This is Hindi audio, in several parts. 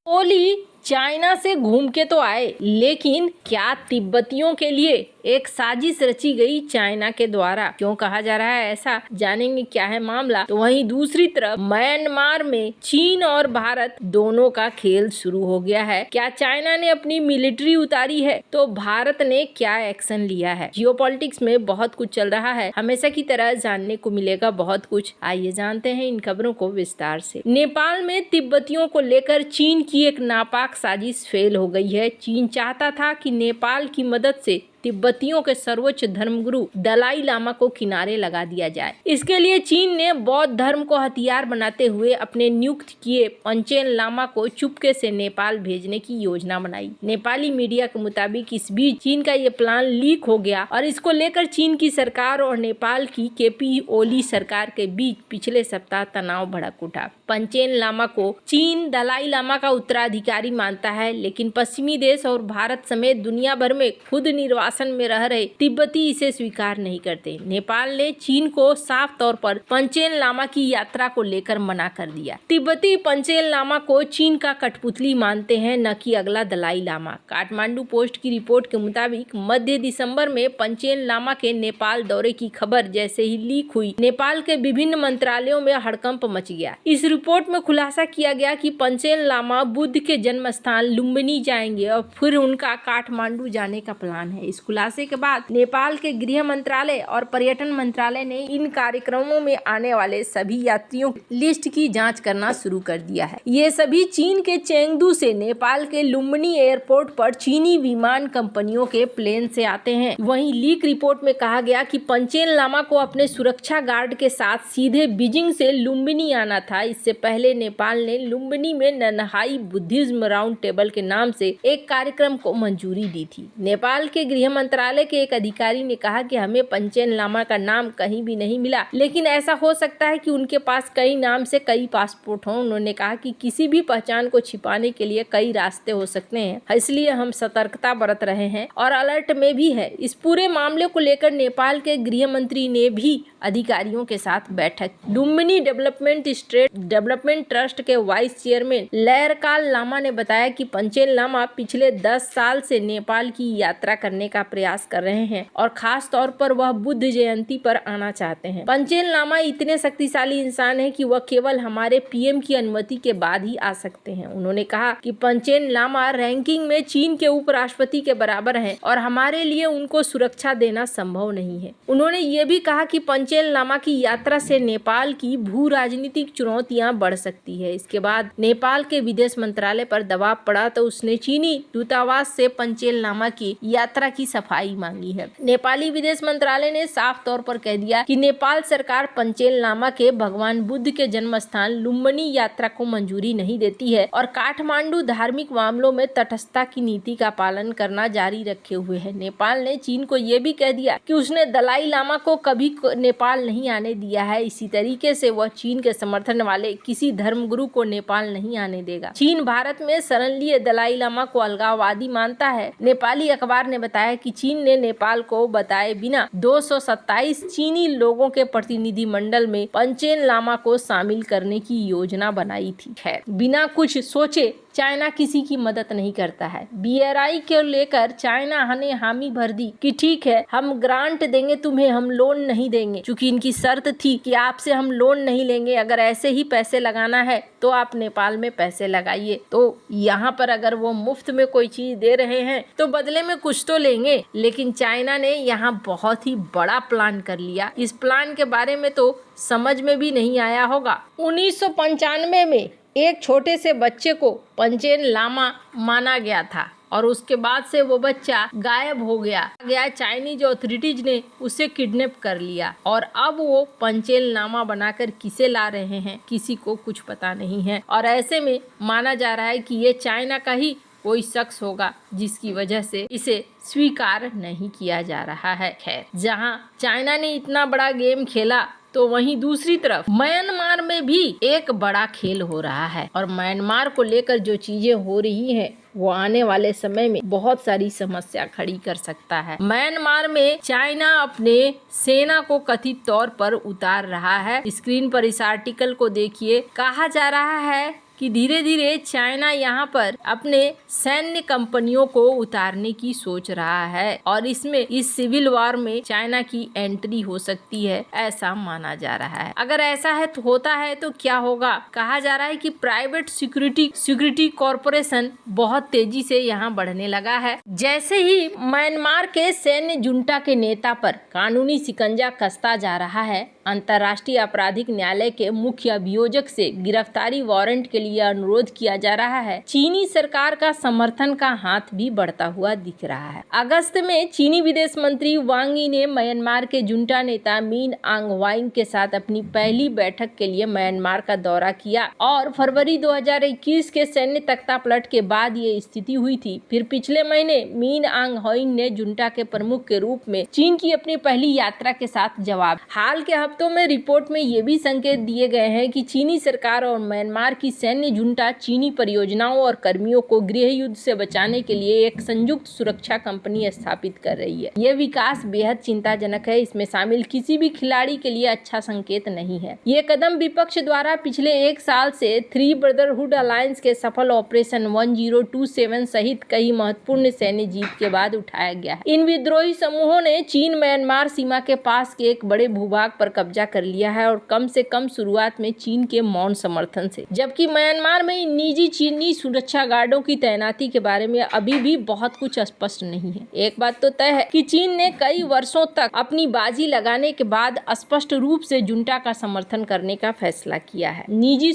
ओली चाइना से घूम के तो आए, लेकिन क्या तिब्बतियों के लिए एक साजिश रची गई चाइना के द्वारा? क्यों कहा जा रहा है ऐसा, जानेंगे क्या है मामला। तो वहीं दूसरी तरफ म्यांमार में चीन और भारत दोनों का खेल शुरू हो गया है। क्या चाइना ने अपनी मिलिट्री उतारी है, तो भारत ने क्या एक्शन लिया है? जियोपॉलिटिक्स में बहुत कुछ चल रहा है, हमेशा की तरह जानने को मिलेगा बहुत कुछ। आइए जानते हैं इन खबरों को विस्तार से। नेपाल में तिब्बतियों को लेकर चीन की एक नापाक साजिश फेल हो गई है। चीन चाहता था कि नेपाल की मदद से तिब्बतियों के सर्वोच्च धर्मगुरु दलाई लामा को किनारे लगा दिया जाए। इसके लिए चीन ने बौद्ध धर्म को हथियार बनाते हुए अपने नियुक्त किए पंचेन लामा को चुपके से नेपाल भेजने की योजना बनाई। नेपाली मीडिया के मुताबिक इस बीच चीन का ये प्लान लीक हो गया और इसको लेकर चीन की सरकार और नेपाल की केपी ओली सरकार के बीच पिछले सप्ताह तनाव भड़क उठा। पंचेन लामा को चीन दलाई लामा का उत्तराधिकारी मानता है, लेकिन पश्चिमी देश और भारत समेत दुनिया भर में खुद निर्वासन में रह रहे तिब्बती इसे स्वीकार नहीं करते। नेपाल ने चीन को साफ तौर पर पंचेन लामा की यात्रा को लेकर मना कर दिया। तिब्बती पंचेन लामा को चीन का कठपुतली मानते हैं, न कि अगला दलाई लामा। काठमांडू पोस्ट की रिपोर्ट के मुताबिक मध्य दिसंबर में पंचेन लामा के नेपाल दौरे की खबर जैसे ही लीक हुई, नेपाल के विभिन्न मंत्रालयों में हड़कंप मच गया। इस रिपोर्ट में खुलासा किया गया कि पंचेन लामा बुद्ध के जन्म स्थान लुम्बिनी जाएंगे और फिर उनका काठमांडू जाने का प्लान है। इस खुलासे के बाद नेपाल के गृह मंत्रालय और पर्यटन मंत्रालय ने इन कार्यक्रमों में आने वाले सभी यात्रियों की लिस्ट की जांच करना शुरू कर दिया है। ये सभी चीन के चेंगडू से नेपाल के लुम्बिनी एयरपोर्ट पर चीनी विमान कंपनियों के प्लेन से आते हैं। वहीं लीक रिपोर्ट में कहा गया कि पंचेन लामा को अपने सुरक्षा गार्ड के साथ सीधे बीजिंग से लुम्बिनी आना था। इससे पहले नेपाल ने लुम्बिनी में ननहाई बुद्धिज्म राउंड टेबल के नाम से एक कार्यक्रम को मंजूरी दी थी। नेपाल के गृह मंत्रालय के एक अधिकारी ने कहा कि हमें पंचेन लामा का नाम कहीं भी नहीं मिला, लेकिन ऐसा हो सकता है कि उनके पास कई नाम से कई पासपोर्ट हों। उन्होंने कहा कि किसी भी पहचान को छिपाने के लिए कई रास्ते हो सकते हैं, इसलिए हम सतर्कता बरत रहे हैं और अलर्ट में भी है। इस पूरे मामले को लेकर नेपाल के गृह मंत्री ने भी अधिकारियों के साथ बैठक। लुम्बिनी डेवलपमेंट ट्रस्ट के वाइस चेयरमैन लयरकाल लामा ने बताया कि पंचेन लामा पिछले 10 साल से नेपाल की यात्रा करने का प्रयास कर रहे हैं और खास तौर पर वह बुद्ध जयंती पर आना चाहते हैं। पंचेन लामा इतने शक्तिशाली इंसान है कि वह केवल हमारे पीएम की अनुमति के बाद ही आ सकते हैं। उन्होंने कहा कि पंचेन लामा रैंकिंग में चीन के उपराष्ट्रपति के बराबर हैं और हमारे लिए उनको सुरक्षा देना संभव नहीं है। उन्होंने ये भी कहा कि पंचेन लामा की यात्रा से नेपाल की भू राजनीतिक चुनौतियां बढ़ सकती है। इसके बाद नेपाल के विदेश मंत्रालय पर दबाव पड़ा तो उसने चीनी दूतावास से पंचेन लामा की यात्रा की सफाई मांगी है। नेपाली विदेश मंत्रालय ने साफ तौर पर कह दिया कि नेपाल सरकार पंचेन लामा के भगवान बुद्ध के जन्म स्थान लुम्बिनी यात्रा को मंजूरी नहीं देती है और काठमांडू धार्मिक मामलों में तटस्थता की नीति का पालन करना जारी रखे हुए है। नेपाल ने चीन को यह भी कह दिया कि उसने दलाई लामा को कभी नेपाल नहीं आने दिया है। इसी तरीके से वह चीन के समर्थन वाले किसी धर्मगुरु को नेपाल नहीं आने देगा। चीन भारत में शरण लिए दलाई लामा को अलगाववादी मानता है। नेपाली अखबार ने बताया कि चीन ने नेपाल को बताए बिना 227 चीनी लोगों के प्रतिनिधि मंडल में पंचेन लामा को शामिल करने की योजना बनाई थी। खैर, बिना कुछ सोचे चाइना किसी की मदद नहीं करता है। BRI को लेकर चाइना ने हामी भर दी कि ठीक है, हम ग्रांट देंगे तुम्हें, हम लोन नहीं देंगे। चूंकि इनकी शर्त थी कि आपसे हम लोन नहीं लेंगे, अगर ऐसे ही पैसे लगाना है तो आप नेपाल में पैसे लगाइए। तो यहाँ पर अगर वो मुफ्त में कोई चीज दे रहे हैं तो बदले में कुछ तो लेंगे। लेकिन चाइना ने यहाँ बहुत ही बड़ा प्लान कर लिया। इस प्लान के बारे में तो समझ में भी नहीं आया होगा। 1995 में एक छोटे से बच्चे को पंचेन लामा माना गया था और उसके बाद से वो बच्चा गायब हो गया। चाइनीज अथॉरिटीज ने उसे किडनैप कर लिया और अब वो पंचेन लामा बनाकर किसे ला रहे हैं किसी को कुछ पता नहीं है। और ऐसे में माना जा रहा है कि ये चाइना का ही कोई शख्स होगा जिसकी वजह से इसे स्वीकार नहीं किया जा रहा है। खैर, जहां चाइना ने इतना बड़ा गेम खेला तो वहीं दूसरी तरफ म्यांमार में भी एक बड़ा खेल हो रहा है और म्यांमार को लेकर जो चीजें हो रही हैं वो आने वाले समय में बहुत सारी समस्या खड़ी कर सकता है। म्यांमार में चाइना अपने सेना को कथित तौर पर उतार रहा है। स्क्रीन पर इस आर्टिकल को देखिए। कहा जा रहा है कि धीरे धीरे चाइना यहाँ पर अपने सैन्य कंपनियों को उतारने की सोच रहा है और इसमें इस सिविल वॉर में चाइना की एंट्री हो सकती है, ऐसा माना जा रहा है। अगर ऐसा है तो होता है तो क्या होगा? कहा जा रहा है कि प्राइवेट सिक्योरिटी कॉरपोरेशन बहुत तेजी से यहाँ बढ़ने लगा है। जैसे ही म्यांमार के सैन्य जुंटा के नेता पर कानूनी शिकंजा कसता जा रहा है, अंतर्राष्ट्रीय आपराधिक न्यायालय के मुख्य अभियोजक से गिरफ्तारी वारंट के लिए अनुरोध किया जा रहा है। चीनी सरकार का समर्थन का हाथ भी बढ़ता हुआ दिख रहा है। अगस्त में चीनी विदेश मंत्री वांग यी ने म्यांमार के जुंटा नेता मिन आंग ह्लाइंग के साथ अपनी पहली बैठक के लिए म्यांमार का दौरा किया और फरवरी 2021 के सैन्य तख्तापलट के बाद ये स्थिति हुई थी। फिर पिछले महीने मिन आंग ह्लाइंग ने जुंटा के प्रमुख के रूप में चीन की अपनी पहली यात्रा के साथ जवाब। हाल के हफ्तों में रिपोर्ट में ये भी संकेत दिए गए हैं कि चीनी सरकार और म्यांमार की सैन्य जुंटा चीनी परियोजनाओं और कर्मियों को गृह युद्ध से बचाने के लिए एक संयुक्त सुरक्षा कंपनी स्थापित कर रही है। ये विकास बेहद चिंताजनक है। इसमें शामिल किसी भी खिलाड़ी के लिए अच्छा संकेत नहीं है। ये कदम विपक्ष द्वारा पिछले एक साल से थ्री ब्रदरहुड अलायंस के सफल ऑपरेशन 1027 सहित कई महत्वपूर्ण सैन्य जीत के बाद उठाया गया है। इन विद्रोही समूहों ने चीन म्यांमार सीमा के पास के एक बड़े भूभाग पर कब्जा कर लिया है और कम से कम शुरुआत में चीन के मौन समर्थन से। जबकि म्यांमार में निजी चीनी सुरक्षा गार्डों की तैनाती के बारे में अभी भी बहुत कुछ स्पष्ट नहीं है। एक बात तो तय है कि चीन ने कई वर्षों तक अपनी बाजी लगाने के बाद स्पष्ट रूप से जुंटा का समर्थन करने का फैसला किया है। निजी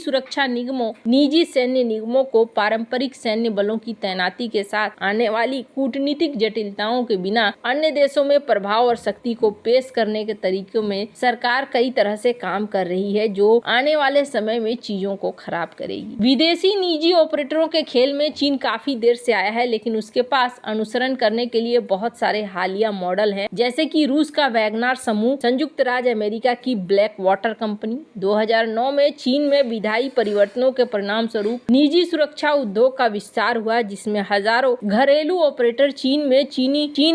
सैन्य निगमों को पारंपरिक सैन्य बलों की तैनाती के साथ आने वाली कूटनीतिक जटिलताओं के बिना अन्य देशों में प्रभाव और शक्ति को पेश करने के तरीकों में सरकार कई तरह से काम कर रही है, जो आने वाले समय में चीजों को खराब करेगी। विदेशी निजी ऑपरेटरों के खेल में चीन काफी देर से आया है, लेकिन उसके पास अनुसरण करने के लिए बहुत सारे हालिया मॉडल हैं, जैसे कि रूस का वैगनार समूह, संयुक्त राज्य अमेरिका की ब्लैक वाटर कंपनी। 2009 में चीन में विधायी परिवर्तनों के परिणाम स्वरूप निजी सुरक्षा उद्योग का विस्तार हुआ, जिसमें हजारों घरेलू ऑपरेटर चीन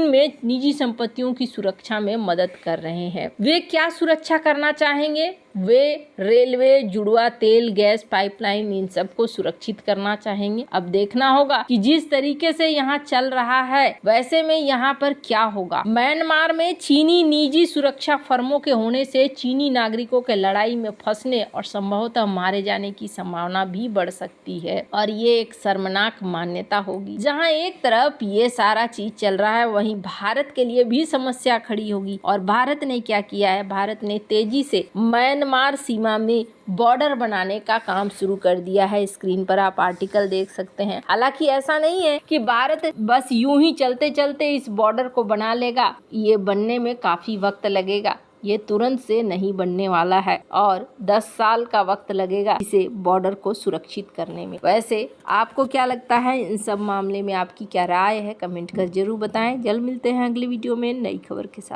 में निजी संपत्तियों की सुरक्षा में मदद कर रहे हैं। वे क्या सुरक्षा करना चाहेंगे? वे रेलवे, जुड़वा तेल, गैस पाइपलाइन, इन सब को सुरक्षित करना चाहेंगे। अब देखना होगा कि जिस तरीके से यहाँ चल रहा है वैसे में यहाँ पर क्या होगा। म्यांमार में चीनी निजी सुरक्षा फर्मों के होने से चीनी नागरिकों के लड़ाई में फंसने और संभवतः मारे जाने की संभावना भी बढ़ सकती है और ये एक शर्मनाक मान्यता होगी। जहाँ एक तरफ ये सारा चीज चल रहा है, वहीं भारत के लिए भी समस्या खड़ी होगी। और भारत ने क्या किया है? भारत ने तेजी से म्यांमार सीमा में बॉर्डर बनाने का काम शुरू कर दिया है। स्क्रीन पर आप आर्टिकल देख सकते हैं। हालांकि ऐसा नहीं है कि भारत बस यूं ही चलते चलते इस बॉर्डर को बना लेगा। ये बनने में काफी वक्त लगेगा। ये तुरंत से नहीं बनने वाला है और 10 साल का वक्त लगेगा इसे बॉर्डर को सुरक्षित करने में। वैसे आपको क्या लगता है इन सब मामले में? आपकी क्या राय है? कमेंट कर जरूर बताएं। जल्द मिलते हैं अगली वीडियो में नई खबर के साथ।